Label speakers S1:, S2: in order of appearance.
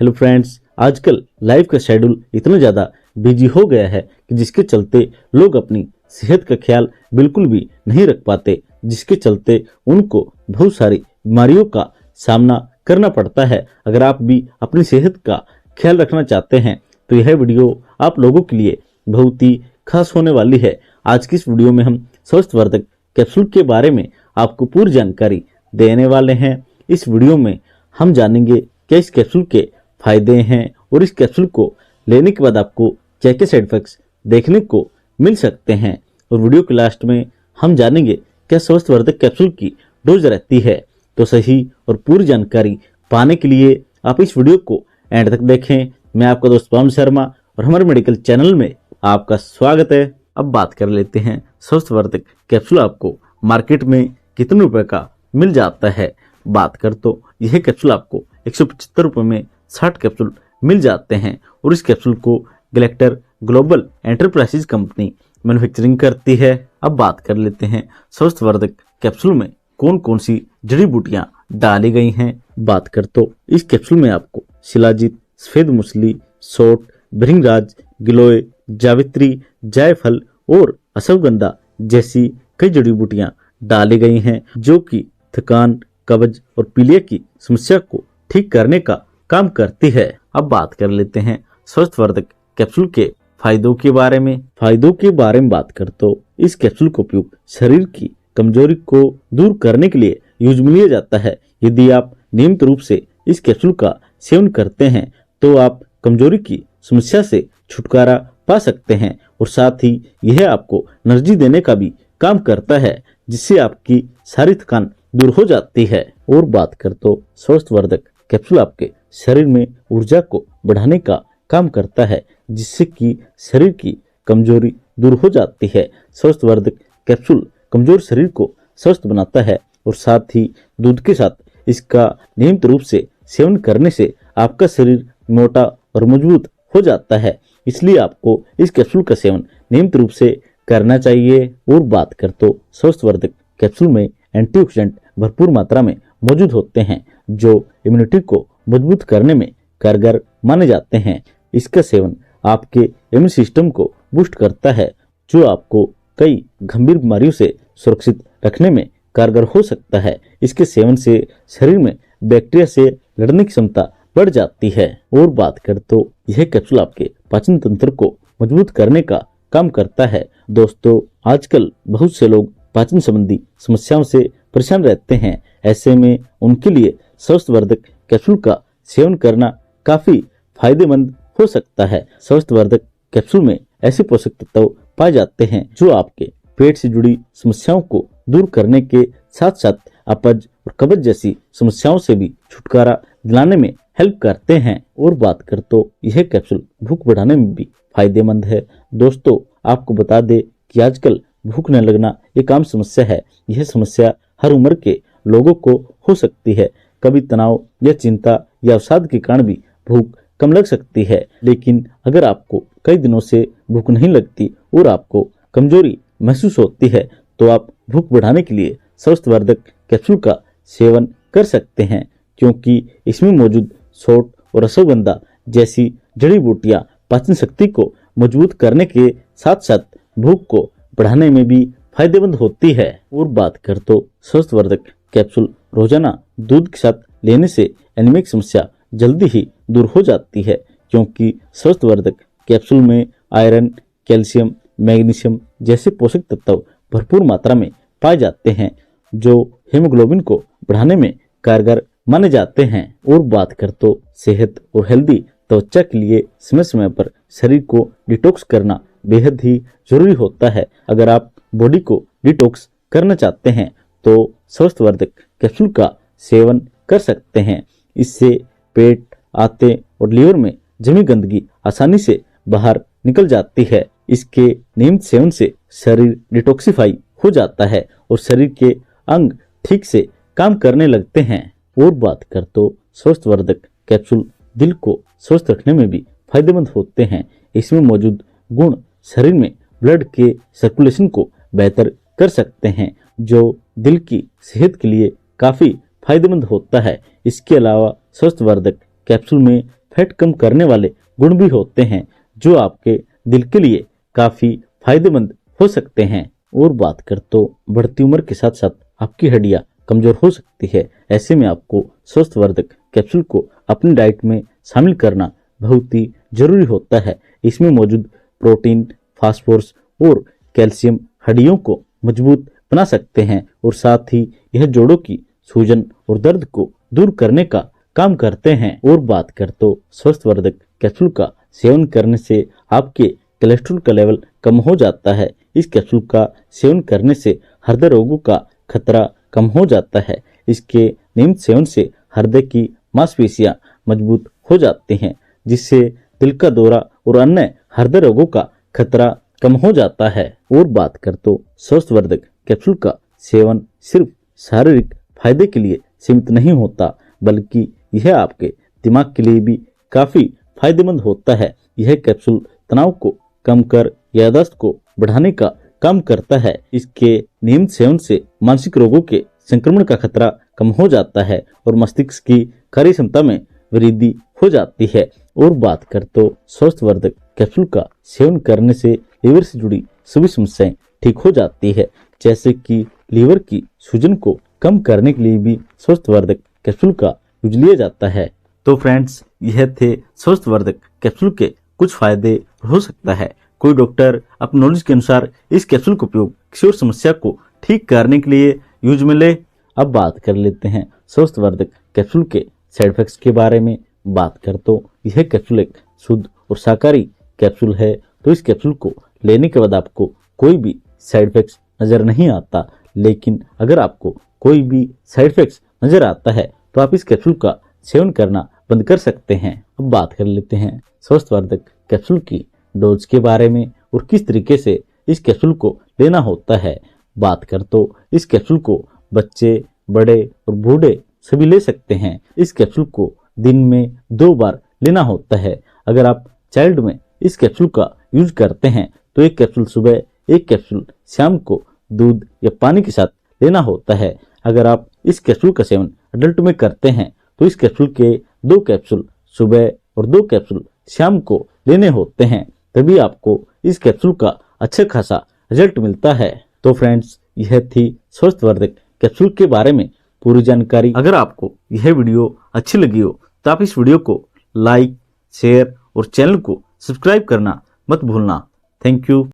S1: Hello friends, आजकल life का schedule इतना ज़्यादा बिजी हो गया है कि जिसके चलते लोग अपनी सेहत का ख्याल बिल्कुल भी नहीं रख पाते, जिसके चलते उनको बहुत सारी बीमारियों का सामना करना पड़ता है। अगर आप भी अपनी सेहत का ख्याल रखना चाहते हैं तो यह वीडियो आप लोगों के लिए बहुत ही खास होने वाली है। आज की इस वीडियो में हम स्वास्थ्यवर्धक कैप्सूल के बारे में आपको पूरी जानकारी देने वाले हैं। इस वीडियो में हम जानेंगे क्या इस कैप्सूल के फायदे हैं और इस कैप्सूल को लेने के बाद आपको क्या क्या साइड इफेक्ट्स देखने को मिल सकते हैं, और वीडियो के लास्ट में हम जानेंगे क्या स्वास्थ्यवर्धक कैप्सूल की डोज रहती है। तो सही और पूरी जानकारी पाने के लिए आप इस वीडियो को एंड तक देखें। मैं आपका दोस्त पवन शर्मा और हमारे मेडिकल चैनल में आपका स्वागत है। अब बात कर लेते हैं स्वास्थ्यवर्धक कैप्सूल आपको मार्केट में कितने रुपए का मिल जाता है। बात कर तो यह कैप्सूल आपको 175 रुपए में 60 कैप्सूल मिल जाते हैं और इस कैप्सूल को गैलेक्टर ग्लोबल एंटरप्राइजेज कंपनी मैन्युफैक्चरिंग करती है। अब बात कर लेते हैं स्वास्थ्यवर्धक कैप्सूल में कौन कौन सी जड़ी बूटियां डाली गई हैं। बात कर तो इस कैप्सूल में आपको शिलाजीत, सफेद मूसली, सोट, भृंगराज, गिलोय, जावित्री, जायफल और अश्वगंधा जैसी कई जड़ी बूटियां डाली गई हैं जो कि थकान, कब्ज और पीलिया की समस्या को ठीक करने का काम करती है। अब बात कर लेते हैं स्वास्थ्यवर्धक कैप्सूल के फायदों के बारे में बात कर तो इस कैप्सूल का उपयोग शरीर की कमजोरी को दूर करने के लिए यूज में लिया जाता है। यदि आप नियमित रूप से इस कैप्सूल का सेवन करते हैं तो आप कमजोरी की समस्या से छुटकारा पा सकते हैं और साथ ही यह आपको एनर्जी देने का भी काम करता है, जिससे आपकी सारी थकान दूर हो जाती है। और बात कर तो स्वास्थ्यवर्धक कैप्सूल आपके शरीर में ऊर्जा को बढ़ाने का काम करता है, जिससे कि शरीर की कमजोरी दूर हो जाती है। स्वास्थ्यवर्धक कैप्सूल कमजोर शरीर को स्वस्थ बनाता है और साथ ही दूध के साथ इसका नियमित रूप से सेवन करने से आपका शरीर मोटा और मजबूत हो जाता है। इसलिए आपको इस कैप्सूल का सेवन नियमित रूप से करना चाहिए। और बात कर तो स्वास्थ्यवर्धक कैप्सूल में एंटीऑक्सीडेंट भरपूर मात्रा में मौजूद होते हैं जो इम्यूनिटी को मजबूत करने में कारगर माने जाते हैं। इसका सेवन आपके इम्यून सिस्टम को बूस्ट करता है जो आपको कई गंभीर बीमारियों से सुरक्षित रखने में कारगर हो सकता है। इसके सेवन से शरीर में बैक्टीरिया से लड़ने की क्षमता बढ़ जाती है। और बात कर तो यह कैप्सूल आपके पाचन तंत्र को मजबूत करने का काम करता है। दोस्तों, आजकल बहुत से लोग पाचन संबंधी समस्याओं से परेशान रहते हैं। ऐसे में उनके लिए स्वास्थ्यवर्धक कैप्सूल का सेवन करना काफी फायदेमंद हो सकता है। स्वास्थ्यवर्धक कैप्सूल में ऐसे पोषक तत्व पाए जाते हैं जो आपके पेट से जुड़ी समस्याओं को दूर करने के साथ साथ अपच और कब्ज जैसी समस्याओं से भी छुटकारा दिलाने में हेल्प करते हैं। और बात कर तो यह कैप्सूल भूख बढ़ाने में भी फायदेमंद है। दोस्तों, आपको बता दे कि आजकल भूख न लगना एक आम समस्या है। यह समस्या हर उम्र के लोगों को हो सकती है। कभी तनाव या चिंता या अवसाद के कारण भी भूख कम लग सकती है। लेकिन अगर आपको कई दिनों से भूख नहीं लगती और आपको कमजोरी महसूस होती है तो आप भूख बढ़ाने के लिए स्वास्थ्यवर्धक कैप्सूल का सेवन कर सकते हैं, क्योंकि इसमें मौजूद सोट और अश्वगंधा जैसी जड़ी बूटियां पाचन शक्ति को मजबूत करने के साथ साथ भूख को बढ़ाने में भी फायदेमंद होती है। और बात कर तो स्वास्थ्यवर्धक कैप्सूल रोजाना दूध के साथ लेने से एनीमिया की समस्या जल्दी ही दूर हो जाती है, क्योंकि स्वास्थ्यवर्धक कैप्सूल में आयरन, कैल्शियम, मैग्नीशियम जैसे पोषक तत्व भरपूर मात्रा में पाए जाते हैं जो हीमोग्लोबिन को बढ़ाने में कारगर माने जाते हैं। और बात कर तो सेहत और हेल्दी त्वचा के लिए समय समय पर शरीर को डिटॉक्स करना बेहद ही जरूरी होता है। अगर आप बॉडी को डिटॉक्स करना चाहते हैं तो स्वास्थ्यवर्धक कैप्सूल का सेवन कर सकते हैं। इससे पेट, आंतें और लीवर में जमी गंदगी आसानी से बाहर निकल जाती है। इसके नियमित सेवन से शरीर डिटॉक्सिफाई हो जाता है और शरीर के अंग ठीक से काम करने लगते हैं। और बात कर तो स्वास्थ्यवर्धक कैप्सूल दिल को स्वस्थ रखने में भी फायदेमंद होते हैं। इसमें मौजूद गुण शरीर में ब्लड के सर्कुलेशन को बेहतर कर सकते हैं जो दिल की सेहत के लिए काफी फायदेमंद होता है। इसके अलावा स्वास्थ्यवर्धक कैप्सूल में फैट कम करने वाले गुण भी होते हैं जो आपके दिल के लिए काफी फायदेमंद हो सकते हैं। और बात कर तो बढ़ती उम्र के साथ साथ आपकी हड्डियां कमजोर हो सकती है। ऐसे में आपको स्वास्थ्यवर्धक कैप्सूल को अपनी डाइट में शामिल करना बहुत ही जरूरी होता है। इसमें मौजूद प्रोटीन, फास्फोरस और कैल्शियम हड्डियों को मजबूत बना सकते हैं और साथ ही यह जोड़ों की सूजन और दर्द को दूर करने का काम करते हैं। और बात कर तो स्वास्थ्यवर्धक कैप्सूल का सेवन करने से आपके कोलेस्ट्रॉल का लेवल कम हो जाता है। इस कैप्सूल का सेवन करने से हृदय रोगों का खतरा कम हो जाता है। इसके नियमित सेवन से हृदय की मांसपेशियां मजबूत हो जाती हैं, जिससे दिल का दौरा और अन्य हृदय रोगों का खतरा कम हो जाता है। और बात कर तो स्वास्थ्यवर्धक कैप्सूल का सेवन सिर्फ शारीरिक फायदे के लिए सीमित नहीं होता, बल्कि यह आपके दिमाग के लिए भी काफी फायदेमंद होता है। यह कैप्सूल तनाव को कम कर याददाश्त को बढ़ाने का काम करता है। इसके नियमित सेवन से मानसिक रोगों के संक्रमण का खतरा कम हो जाता है और मस्तिष्क की कार्य क्षमता में वृद्धि हो जाती है। और बात कर तो स्वास्थ्यवर्धक कैप्सूल का सेवन करने से लीवर से जुड़ी सभी समस्याएं ठीक हो जाती है, जैसे कि लीवर की सूजन को कम करने के लिए भी स्वास्थ्यवर्धक कैप्सूल का यूज लिया जाता है। तो फ्रेंड्स, यह थे स्वास्थ्यवर्धक कैप्सूल के कुछ फायदे। हो सकता है कोई डॉक्टर अपने नॉलेज के अनुसार इस कैप्सूल का उपयोग किसी और समस्या को ठीक करने के लिए यूज में ले। अब बात कर लेते हैं स्वास्थ्यवर्धक कैप्सूल के साइड इफेक्ट्स के बारे में। बात कर तो यह कैप्सूल एक शुद्ध और शाकाहारी कैप्सूल है, तो इस कैप्सूल को लेने के बाद आपको कोई भी साइड इफेक्ट्स नजर नहीं आता। लेकिन अगर आपको कोई भी साइड इफेक्ट्स नजर आता है तो आप इस कैप्सूल का सेवन करना बंद कर सकते हैं। अब बात कर लेते हैं स्वास्थ्यवर्धक कैप्सूल की डोज के बारे में और किस तरीके से इस कैप्सूल को लेना होता है। बात कर तो इस कैप्सूल को बच्चे, बड़े और बूढ़े सभी ले सकते हैं। इस कैप्सूल को दिन में 2 बार लेना होता है। अगर आप चाइल्ड में इस कैप्सूल का यूज करते हैं तो एक कैप्सूल सुबह, एक कैप्सूल शाम को दूध या पानी के साथ लेना होता है। अगर आप इस कैप्सूल का सेवन अडल्ट में करते हैं तो इस कैप्सूल के 2 कैप्सूल सुबह और 2 कैप्सूल शाम को लेने होते हैं, तभी आपको इस कैप्सूल का अच्छा खासा रिजल्ट मिलता है। तो फ्रेंड्स, यह थी स्वास्थ्यवर्धक कैप्सूल के बारे में पूरी जानकारी। अगर आपको यह वीडियो अच्छी लगी हो तो आप इस वीडियो को लाइक, शेयर और चैनल को सब्सक्राइब करना मत भूलना। Thank you.